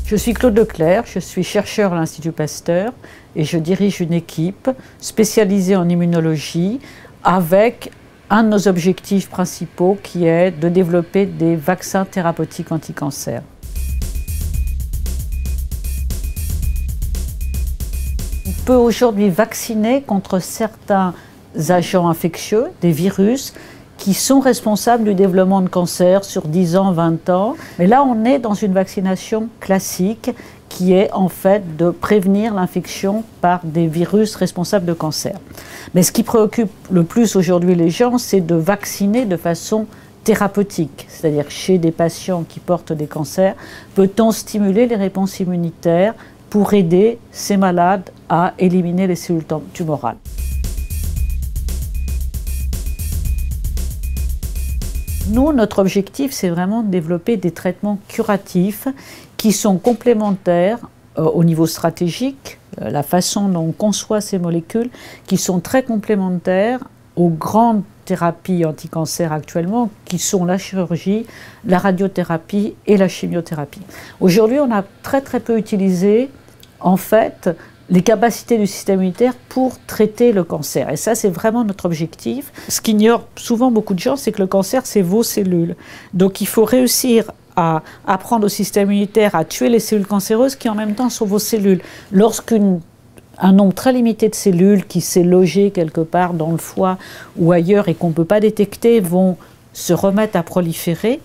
Je suis Claude Leclerc, je suis chercheur à l'Institut Pasteur et je dirige une équipe spécialisée en immunologie avec un de nos objectifs principaux qui est de développer des vaccins thérapeutiques anti-cancer. On peut aujourd'hui vacciner contre certains agents infectieux, des virus, qui sont responsables du développement de cancer sur 10 ans, 20 ans. Mais là, on est dans une vaccination classique qui est en fait de prévenir l'infection par des virus responsables de cancer. Mais ce qui préoccupe le plus aujourd'hui les gens, c'est de vacciner de façon thérapeutique, c'est-à-dire chez des patients qui portent des cancers, peut-on stimuler les réponses immunitaires pour aider ces malades à éliminer les cellules tumorales. Nous, notre objectif, c'est vraiment de développer des traitements curatifs qui sont complémentaires au niveau stratégique, la façon dont on conçoit ces molécules, qui sont très complémentaires aux grandes thérapies anti-cancer actuellement, qui sont la chirurgie, la radiothérapie et la chimiothérapie. Aujourd'hui, on a très peu utilisé, en fait, les capacités du système immunitaire pour traiter le cancer. Et ça, c'est vraiment notre objectif. Ce qu'ignorent souvent beaucoup de gens, c'est que le cancer, c'est vos cellules. Donc il faut réussir à apprendre au système immunitaire à tuer les cellules cancéreuses qui en même temps sont vos cellules. Lorsqu'un nombre très limité de cellules qui s'est logé quelque part dans le foie ou ailleurs et qu'on ne peut pas détecter vont se remettre à proliférer,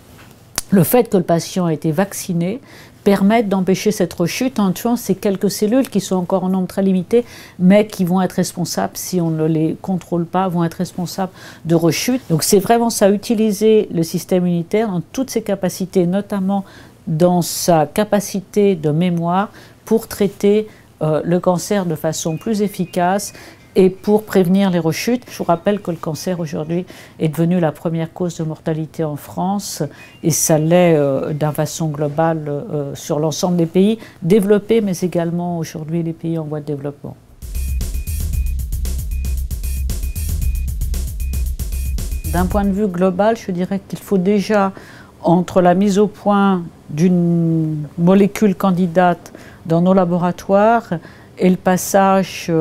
le fait que le patient a été vacciné permettent d'empêcher cette rechute en tuant ces quelques cellules qui sont encore en nombre très limité, mais qui vont être responsables, si on ne les contrôle pas, vont être responsables de rechute. Donc c'est vraiment ça, utiliser le système immunitaire dans toutes ses capacités, notamment dans sa capacité de mémoire, pour traiter le cancer de façon plus efficace et pour prévenir les rechutes. Je vous rappelle que le cancer aujourd'hui est devenu la première cause de mortalité en France et ça l'est d'une façon globale sur l'ensemble des pays développés, mais également aujourd'hui les pays en voie de développement. D'un point de vue global, je dirais qu'il faut déjà, entre la mise au point d'une molécule candidate dans nos laboratoires et le passage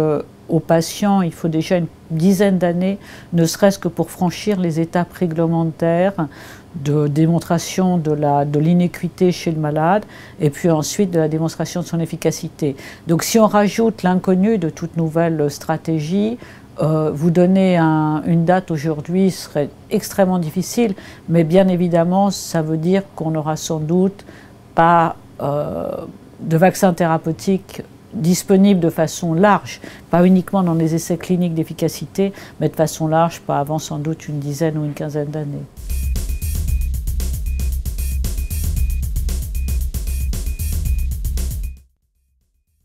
aux patients, il faut déjà une dizaine d'années, ne serait-ce que pour franchir les étapes réglementaires de démonstration de l'inéquité chez le malade et puis ensuite de la démonstration de son efficacité. Donc si on rajoute l'inconnu de toute nouvelle stratégie, vous donner une date aujourd'hui serait extrêmement difficile, mais bien évidemment, ça veut dire qu'on n'aura sans doute pas de vaccin thérapeutique disponible de façon large, pas uniquement dans les essais cliniques d'efficacité, mais de façon large, pas avant sans doute une dizaine ou une quinzaine d'années.